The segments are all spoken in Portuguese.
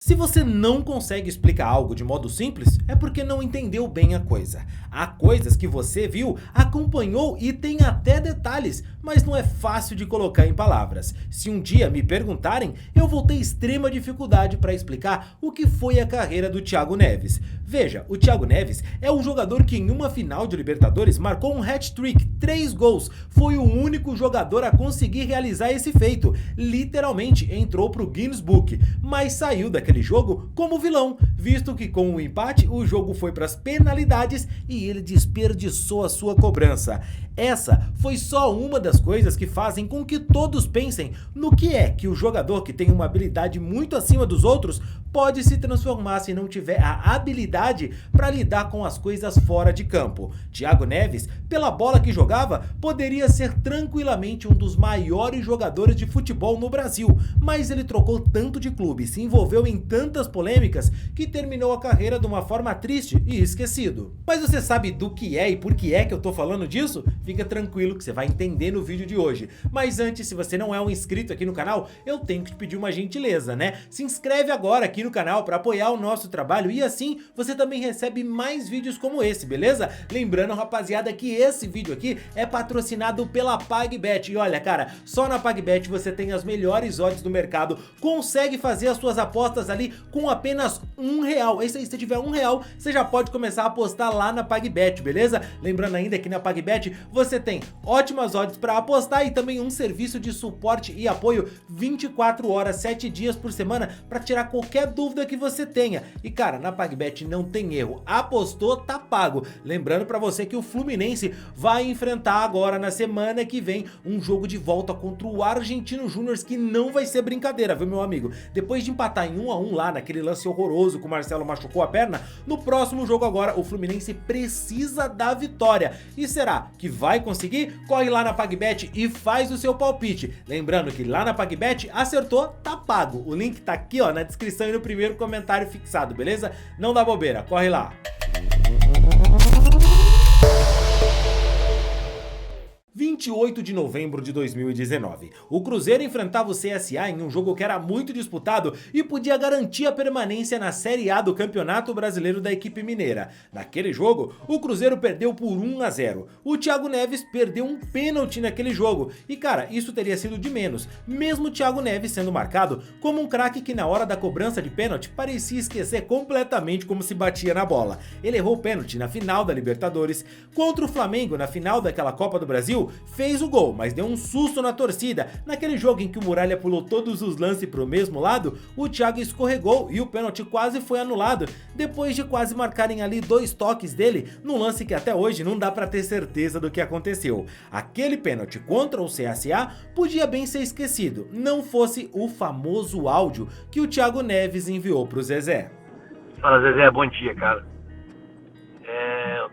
Se você não consegue explicar algo de modo simples, é porque não entendeu bem a coisa. Há coisas que você viu, acompanhou e tem até detalhes, mas não é fácil de colocar em palavras. Se um dia me perguntarem, eu vou ter extrema dificuldade para explicar o que foi a carreira do Thiago Neves. Veja, o Thiago Neves é um jogador que em uma final de Libertadores marcou um hat-trick, 3 gols. Foi o único jogador a conseguir realizar esse feito. Literalmente entrou pro Guinness Book, mas saiu daquele jogo como vilão, visto que com o empate o jogo foi para as penalidades e ele desperdiçou a sua cobrança. Essa foi só uma das coisas que fazem com que todos pensem no que é que o jogador que tem uma habilidade muito acima dos outros pode se transformar se não tiver a habilidade para lidar com as coisas fora de campo. Thiago Neves, pela bola que jogava, poderia ser tranquilamente um dos maiores jogadores de futebol no Brasil, mas ele trocou tanto de clube, se envolveu em tantas polêmicas que terminou a carreira de uma forma triste e esquecido. Mas você sabe do que é e por que é que eu tô falando disso? Fica tranquilo que você vai entender no vídeo de hoje. Mas antes, se você não é um inscrito aqui no canal, eu tenho que te pedir uma gentileza, né? Se inscreve agora aqui no canal para apoiar o nosso trabalho e assim você também recebe mais vídeos como esse, beleza? Lembrando, rapaziada, que esse vídeo aqui é patrocinado pela PagBet. E olha, cara, só na PagBet você tem as melhores odds do mercado, consegue fazer as suas apostas ali com apenas R$1. Esse aí, se tiver R$1, você já pode começar a apostar lá na PagBet, beleza? Lembrando ainda que na PagBet você tem ótimas odds para apostar e também um serviço de suporte e apoio 24 horas, 7 dias por semana para tirar qualquer dúvida que você tenha. E cara, na PagBet não tem erro, apostou, tá pago. Lembrando para você que o Fluminense vai enfrentar agora na semana que vem um jogo de volta contra o Argentino Júnior, que não vai ser brincadeira, viu, meu amigo? Depois de empatar em 1-1 lá naquele lance horroroso que o Marcelo machucou a perna, no próximo jogo agora o Fluminense precisa da vitória. E será que vai conseguir? Corre lá na PagBet e faz o seu palpite. Lembrando que lá na PagBet acertou, tá pago. O link tá aqui, ó, na descrição e no primeiro comentário fixado, beleza? Não dá bobeira, corre lá. 28 de novembro de 2019, o Cruzeiro enfrentava o CSA em um jogo que era muito disputado e podia garantir a permanência na Série A do Campeonato Brasileiro da equipe mineira. Naquele jogo, o Cruzeiro perdeu por 1-0. O Thiago Neves perdeu um pênalti naquele jogo e cara, isso teria sido de menos, mesmo o Thiago Neves sendo marcado como um craque que na hora da cobrança de pênalti parecia esquecer completamente como se batia na bola. Ele errou o pênalti na final da Libertadores, contra o Flamengo na final daquela Copa do Brasil, fez o gol, mas deu um susto na torcida. Naquele jogo em que o Muralha pulou todos os lances para o mesmo lado, o Thiago escorregou e o pênalti quase foi anulado, depois de quase marcarem ali 2 toques dele, num lance que até hoje não dá para ter certeza do que aconteceu. Aquele pênalti contra o CSA podia bem ser esquecido, não fosse o famoso áudio que o Thiago Neves enviou pro Zezé. Fala, Zezé, bom dia, cara.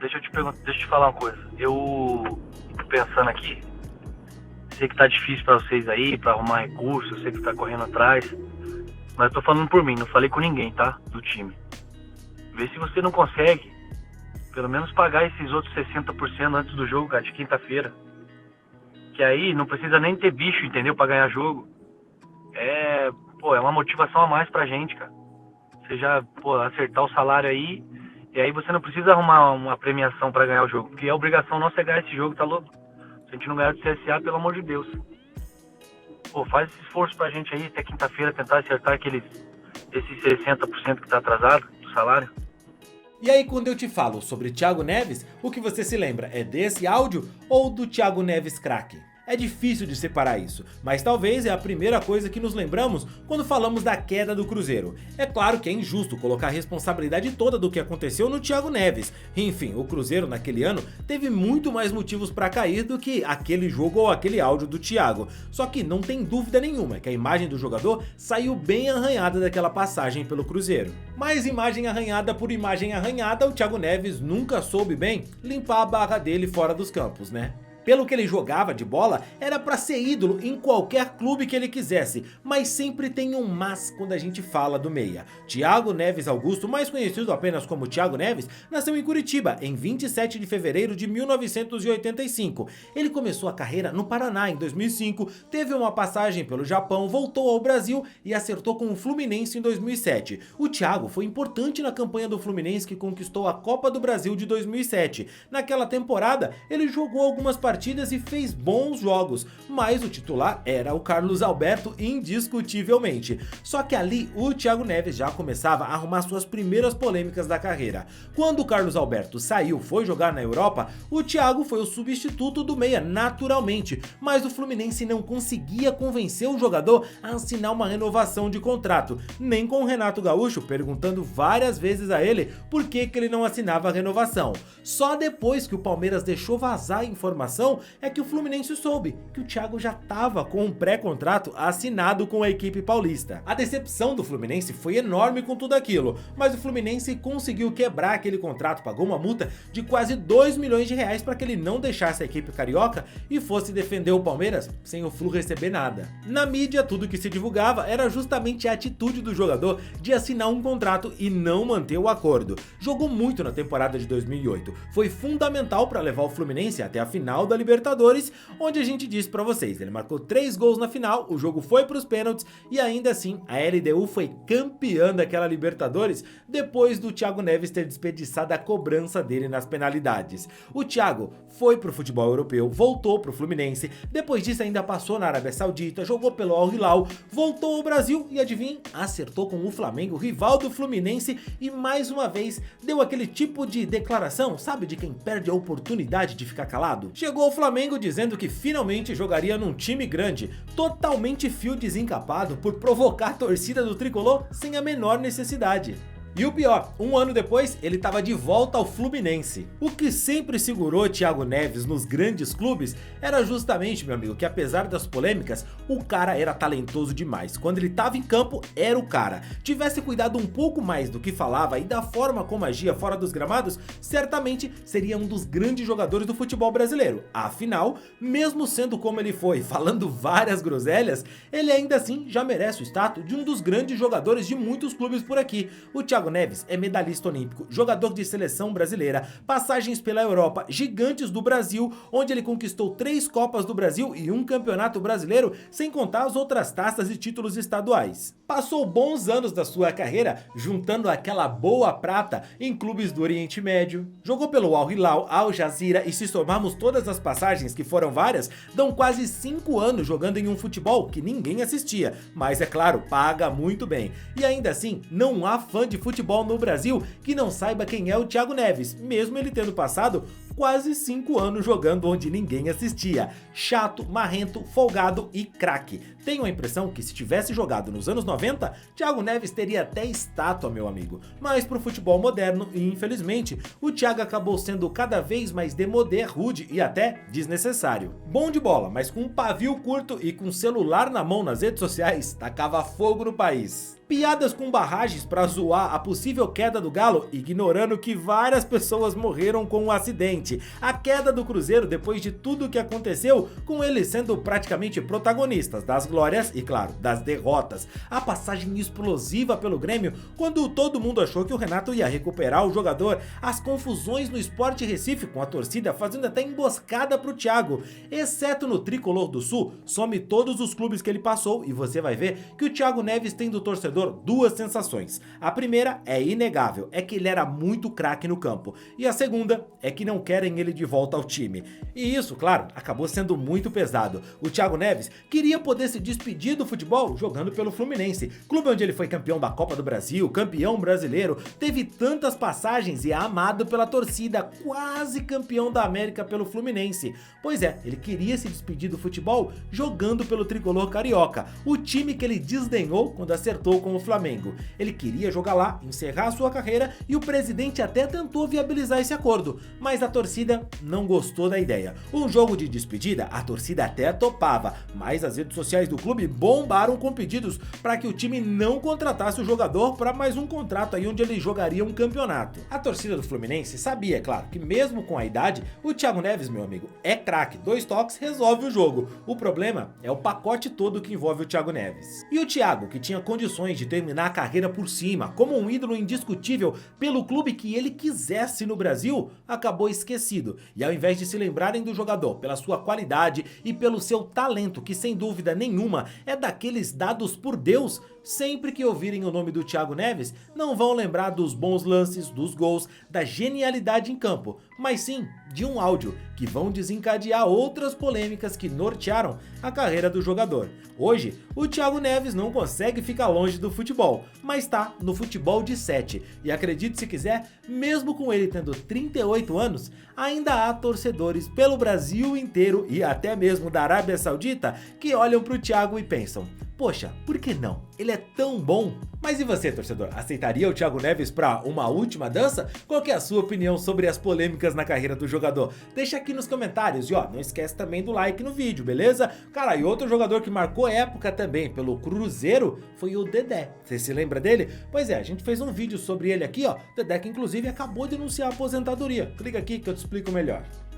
Deixa eu te falar uma coisa. Eu tô pensando aqui, sei que tá difícil pra vocês aí, pra arrumar recursos, eu sei que tá correndo atrás, mas eu tô falando por mim, não falei com ninguém, tá? Do time. Vê se você não consegue, pelo menos pagar esses outros 60% antes do jogo, cara, de quinta-feira. Que aí não precisa nem ter bicho, entendeu? Pra ganhar jogo. É uma motivação a mais pra gente, cara. Você já, acertar o salário aí, e aí você não precisa arrumar uma premiação pra ganhar o jogo, porque a obrigação nossa é ganhar esse jogo, tá louco? Se a gente não ganhar do CSA, pelo amor de Deus. Faz esse esforço pra gente aí, até quinta-feira, tentar acertar esses 60% que tá atrasado do salário. E aí, quando eu te falo sobre Thiago Neves, o que você se lembra é desse áudio ou do Thiago Neves craque? É difícil de separar isso, mas talvez é a primeira coisa que nos lembramos quando falamos da queda do Cruzeiro. É claro que é injusto colocar a responsabilidade toda do que aconteceu no Thiago Neves. Enfim, o Cruzeiro naquele ano teve muito mais motivos para cair do que aquele jogo ou aquele áudio do Thiago. Só que não tem dúvida nenhuma que a imagem do jogador saiu bem arranhada daquela passagem pelo Cruzeiro. Mas imagem arranhada por imagem arranhada, o Thiago Neves nunca soube bem limpar a barra dele fora dos campos, né? Pelo que ele jogava de bola, era pra ser ídolo em qualquer clube que ele quisesse, mas sempre tem um mas quando a gente fala do meia. Thiago Neves Augusto, mais conhecido apenas como Thiago Neves, nasceu em Curitiba em 27 de fevereiro de 1985. Ele começou a carreira no Paraná em 2005, teve uma passagem pelo Japão, voltou ao Brasil e acertou com o Fluminense em 2007. O Thiago foi importante na campanha do Fluminense que conquistou a Copa do Brasil de 2007. Naquela temporada, ele jogou algumas partidas e fez bons jogos, mas o titular era o Carlos Alberto indiscutivelmente. Só que ali o Thiago Neves já começava a arrumar suas primeiras polêmicas da carreira. Quando o Carlos Alberto saiu, foi jogar na Europa, o Thiago foi o substituto do meia naturalmente, mas o Fluminense não conseguia convencer o jogador a assinar uma renovação de contrato, nem com o Renato Gaúcho perguntando várias vezes a ele por que ele não assinava a renovação. Só depois que o Palmeiras deixou vazar a informação é que o Fluminense soube que o Thiago já estava com um pré-contrato assinado com a equipe paulista. A decepção do Fluminense foi enorme com tudo aquilo, mas o Fluminense conseguiu quebrar aquele contrato, pagou uma multa de quase 2 milhões de reais para que ele não deixasse a equipe carioca e fosse defender o Palmeiras sem o Flu receber nada. Na mídia, tudo que se divulgava era justamente a atitude do jogador de assinar um contrato e não manter o acordo. Jogou muito na temporada de 2008, foi fundamental para levar o Fluminense até a final da Libertadores, onde a gente disse pra vocês, ele marcou 3 gols na final, o jogo foi pros pênaltis e ainda assim a LDU foi campeã daquela Libertadores depois do Thiago Neves ter desperdiçado a cobrança dele nas penalidades. O Thiago foi pro futebol europeu, voltou pro Fluminense, depois disso ainda passou na Arábia Saudita, jogou pelo Al Hilal, voltou ao Brasil e adivinha, acertou com o Flamengo, rival do Fluminense, e mais uma vez deu aquele tipo de declaração, sabe, de quem perde a oportunidade de ficar calado? Chegou ao Flamengo dizendo que finalmente jogaria num time grande, totalmente fio desencapado por provocar a torcida do tricolor sem a menor necessidade. E o pior, um ano depois, ele estava de volta ao Fluminense. O que sempre segurou Thiago Neves nos grandes clubes era justamente, meu amigo, que apesar das polêmicas, o cara era talentoso demais. Quando ele estava em campo, era o cara. Tivesse cuidado um pouco mais do que falava e da forma como agia fora dos gramados, certamente seria um dos grandes jogadores do futebol brasileiro. Afinal, mesmo sendo como ele foi, falando várias groselhas, ele ainda assim já merece o status de um dos grandes jogadores de muitos clubes por aqui. O Thiago Neves é medalhista olímpico, jogador de seleção brasileira, passagens pela Europa, gigantes do Brasil, onde ele conquistou 3 Copas do Brasil e um Campeonato Brasileiro, sem contar as outras taças e títulos estaduais. Passou bons anos da sua carreira juntando aquela boa prata em clubes do Oriente Médio, jogou pelo Al Hilal, Al Jazeera e se somarmos todas as passagens, que foram várias, dão quase 5 anos jogando em um futebol que ninguém assistia, mas é claro, paga muito bem. E ainda assim, não há fã de futebol no Brasil que não saiba quem é o Thiago Neves, mesmo ele tendo passado quase 5 anos jogando onde ninguém assistia. Chato, marrento, folgado e craque. Tenho a impressão que se tivesse jogado nos anos 90, Thiago Neves teria até estátua, meu amigo. Mas pro futebol moderno, e infelizmente, o Thiago acabou sendo cada vez mais demodé, rude e até desnecessário. Bom de bola, mas com um pavio curto e com celular na mão nas redes sociais, tacava fogo no país. Piadas com barragens pra zoar a possível queda do Galo, ignorando que várias pessoas morreram com o acidente. A queda do Cruzeiro depois de tudo que aconteceu, com eles sendo praticamente protagonistas das glórias e, claro, das derrotas. A passagem explosiva pelo Grêmio, quando todo mundo achou que o Renato ia recuperar o jogador. As confusões no Sport Recife, com a torcida fazendo até emboscada pro Thiago. Exceto no Tricolor do Sul, some todos os clubes que ele passou e você vai ver que o Thiago Neves tem do torcedor duas sensações. A primeira é inegável, é que ele era muito craque no campo. E a segunda é que não querem ele de volta ao time. E isso, claro, acabou sendo muito pesado. O Thiago Neves queria poder se despedir do futebol jogando pelo Fluminense, clube onde ele foi campeão da Copa do Brasil, campeão brasileiro, teve tantas passagens e é amado pela torcida, quase campeão da América pelo Fluminense. Pois é, ele queria se despedir do futebol jogando pelo tricolor carioca, o time que ele desdenhou quando acertou com o Flamengo. Ele queria jogar lá, encerrar sua carreira e o presidente até tentou viabilizar esse acordo, mas a torcida torcida não gostou da ideia. Um jogo de despedida, a torcida até topava, mas as redes sociais do clube bombaram com pedidos para que o time não contratasse o jogador para mais um contrato aí onde ele jogaria um campeonato. A torcida do Fluminense sabia, claro, que mesmo com a idade, o Thiago Neves, meu amigo, é craque. 2 toques resolve o jogo. O problema é o pacote todo que envolve o Thiago Neves. E o Thiago, que tinha condições de terminar a carreira por cima, como um ídolo indiscutível pelo clube que ele quisesse no Brasil, acabou esquecido. E ao invés de se lembrarem do jogador pela sua qualidade e pelo seu talento, que sem dúvida nenhuma é daqueles dados por Deus, sempre que ouvirem o nome do Thiago Neves, não vão lembrar dos bons lances, dos gols, da genialidade em campo, mas sim de um áudio que vão desencadear outras polêmicas que nortearam a carreira do jogador. Hoje, o Thiago Neves não consegue ficar longe do futebol, mas está no futebol de 7. E acredite se quiser, mesmo com ele tendo 38 anos, ainda há torcedores pelo Brasil inteiro e até mesmo da Arábia Saudita que olham para o Thiago e pensam: poxa, por que não? Ele é tão bom. Mas e você, torcedor? Aceitaria o Thiago Neves para uma última dança? Qual que é a sua opinião sobre as polêmicas na carreira do jogador? Deixa aqui nos comentários e ó, não esquece também do like no vídeo, beleza? Cara, e outro jogador que marcou época também pelo Cruzeiro foi o Dedé. Você se lembra dele? Pois é, a gente fez um vídeo sobre ele aqui, ó. Dedé que inclusive acabou de anunciar a aposentadoria. Clica aqui que eu te explico melhor.